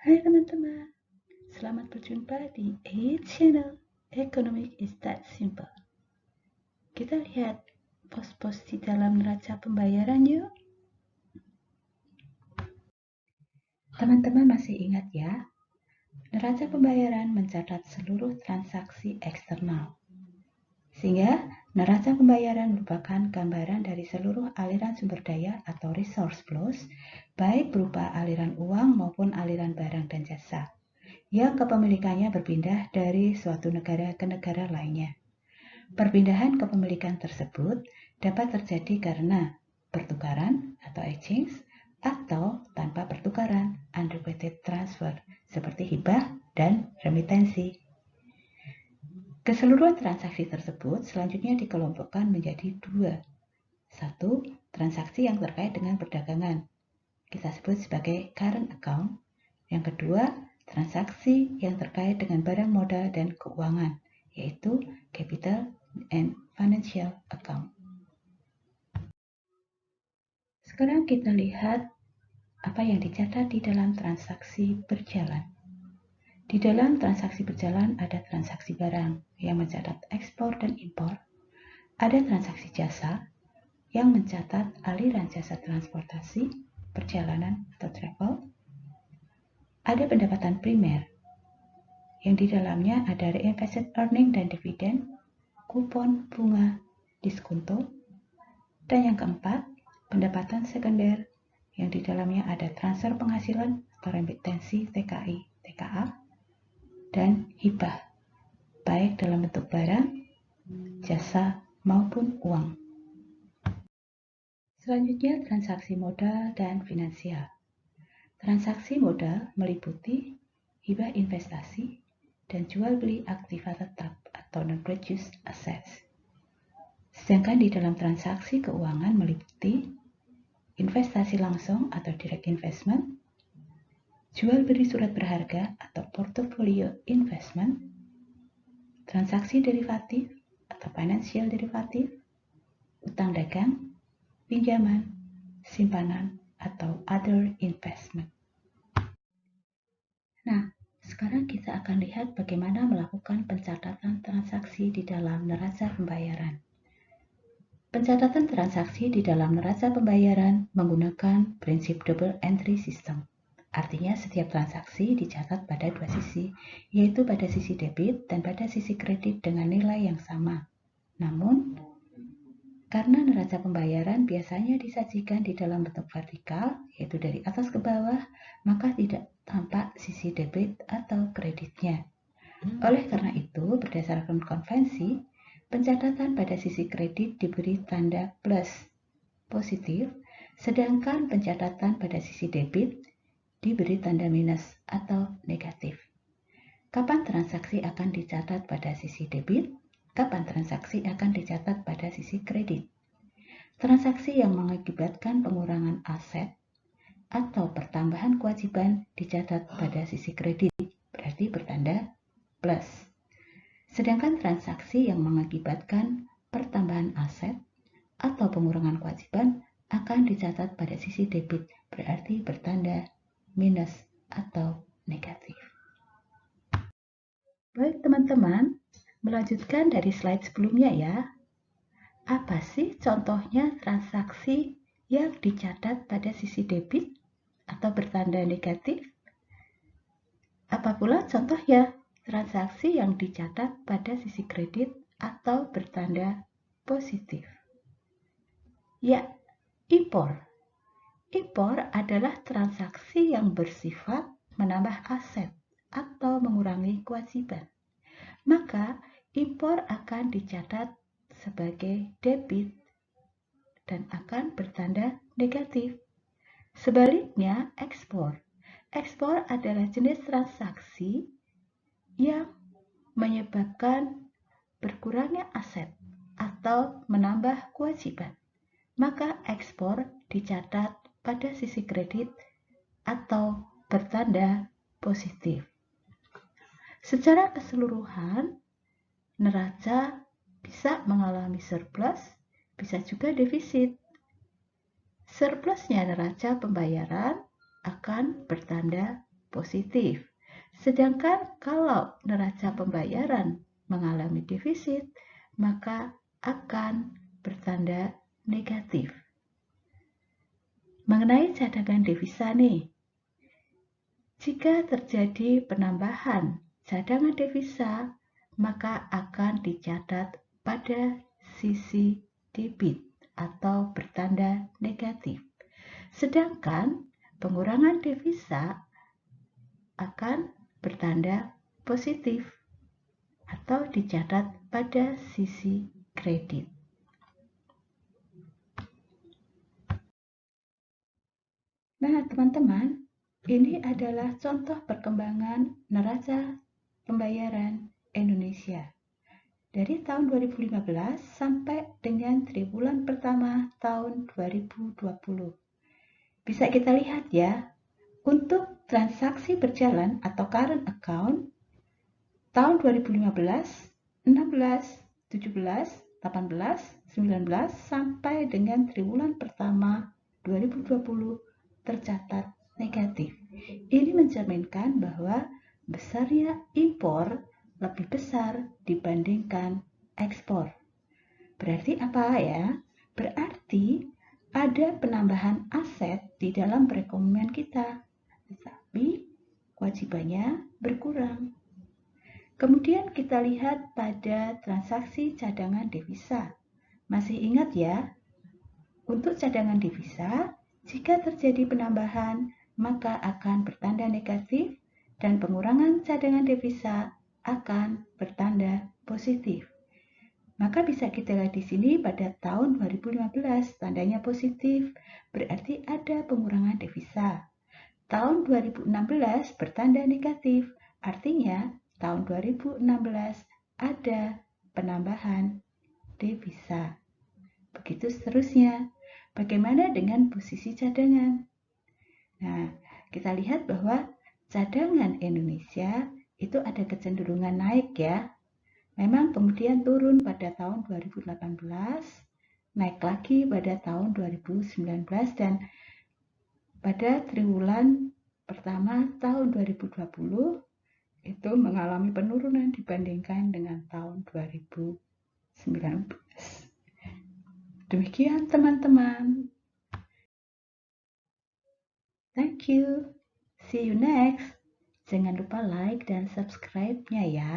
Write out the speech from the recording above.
Hai teman-teman, selamat berjumpa di channel Economic is That Simple. Kita lihat pos-pos di dalam neraca pembayaran yuk. Teman-teman masih ingat ya, neraca pembayaran mencatat seluruh transaksi eksternal. Sehingga neraca pembayaran merupakan gambaran dari seluruh aliran sumber daya atau resource flows, baik berupa aliran uang maupun aliran barang dan jasa, yang kepemilikannya berpindah dari suatu negara ke negara lainnya. Perpindahan kepemilikan tersebut dapat terjadi karena pertukaran atau exchange atau tanpa pertukaran unrequited transfer seperti hibah dan remitensi. Keseluruhan transaksi tersebut selanjutnya dikelompokkan menjadi dua. Satu, transaksi yang terkait dengan perdagangan. Kita sebut sebagai current account. Yang kedua, transaksi yang terkait dengan barang modal dan keuangan, yaitu capital and financial account. Sekarang kita lihat apa yang dicatat di dalam transaksi berjalan. Di dalam transaksi berjalan ada transaksi barang yang mencatat ekspor dan impor, ada transaksi jasa yang mencatat aliran jasa transportasi, perjalanan atau travel, ada pendapatan primer yang di dalamnya ada reinvested earning dan dividen, kupon, bunga, diskonto, dan yang keempat, pendapatan sekunder yang di dalamnya ada transfer penghasilan atau remitensi TKI, TKA, dan hibah, baik dalam bentuk barang, jasa, maupun uang. Selanjutnya, transaksi modal dan finansial. Transaksi modal meliputi hibah investasi dan jual beli aktiva tetap atau non-produced assets. Sedangkan di dalam transaksi keuangan meliputi investasi langsung atau direct investment, jual beli surat berharga atau portfolio investment, transaksi derivatif atau financial derivatif, utang dagang, pinjaman, simpanan, atau other investment. Nah, sekarang kita akan lihat bagaimana melakukan pencatatan transaksi di dalam neraca pembayaran. Pencatatan transaksi di dalam neraca pembayaran menggunakan prinsip double entry system. Artinya setiap transaksi dicatat pada dua sisi, yaitu pada sisi debit dan pada sisi kredit dengan nilai yang sama. Namun, karena neraca pembayaran biasanya disajikan di dalam bentuk vertikal, yaitu dari atas ke bawah, maka tidak tampak sisi debit atau kreditnya. Oleh karena itu, berdasarkan konvensi, pencatatan pada sisi kredit diberi tanda plus positif, sedangkan pencatatan pada sisi debit diberi tanda minus atau negatif. Kapan transaksi akan dicatat pada sisi debit? Kapan transaksi akan dicatat pada sisi kredit? Transaksi yang mengakibatkan pengurangan aset atau pertambahan kewajiban dicatat pada sisi kredit, berarti bertanda plus. Sedangkan transaksi yang mengakibatkan pertambahan aset atau pengurangan kewajiban akan dicatat pada sisi debit, berarti bertanda minus atau negatif. Baik teman-teman, melanjutkan dari slide sebelumnya ya. Apa sih contohnya transaksi yang dicatat pada sisi debit atau bertanda negatif? Apa pula contohnya transaksi yang dicatat pada sisi kredit atau bertanda positif? Ya, impor. Impor adalah transaksi yang bersifat menambah aset atau mengurangi kewajiban. Maka, impor akan dicatat sebagai debit dan akan bertanda negatif. Sebaliknya, ekspor. Ekspor adalah jenis transaksi yang menyebabkan berkurangnya aset atau menambah kewajiban. Maka ekspor dicatat pada sisi kredit atau bertanda positif. Secara keseluruhan, neraca bisa mengalami surplus, bisa juga defisit. Surplusnya neraca pembayaran akan bertanda positif. Sedangkan kalau neraca pembayaran mengalami defisit, maka akan bertanda negatif. Mengenai cadangan devisa nih, jika terjadi penambahan cadangan devisa, maka akan dicatat pada sisi debit atau bertanda negatif. Sedangkan pengurangan devisa akan bertanda positif atau dicatat pada sisi kredit. Nah, teman-teman, ini adalah contoh perkembangan neraca pembayaran Indonesia dari tahun 2015 sampai dengan triwulan pertama tahun 2020. Bisa kita lihat ya, untuk transaksi berjalan atau current account tahun 2015, 16, 17, 18, 19 sampai dengan triwulan pertama 2020 tercatat negatif. Ini mencerminkan bahwa besarnya impor lebih besar dibandingkan ekspor. Berarti apa ya? Berarti ada penambahan aset di dalam perekonomian kita, tetapi kewajibannya berkurang. Kemudian kita lihat pada transaksi cadangan devisa. Masih ingat ya? Untuk cadangan devisa, jika terjadi penambahan, maka akan bertanda negatif dan pengurangan cadangan devisa akan bertanda positif. Maka bisa kita lihat di sini pada tahun 2015 tandanya positif, berarti ada pengurangan devisa. Tahun 2016 bertanda negatif, artinya tahun 2016 ada penambahan devisa. Begitu seterusnya. Bagaimana dengan posisi cadangan? Nah, kita lihat bahwa cadangan Indonesia itu ada kecenderungan naik ya. Memang kemudian turun pada tahun 2018, naik lagi pada tahun 2019 dan pada triwulan pertama tahun 2020 itu mengalami penurunan dibandingkan dengan tahun 2019. Demikian teman-teman. Thank you. See you next. Jangan lupa like dan subscribe-nya ya.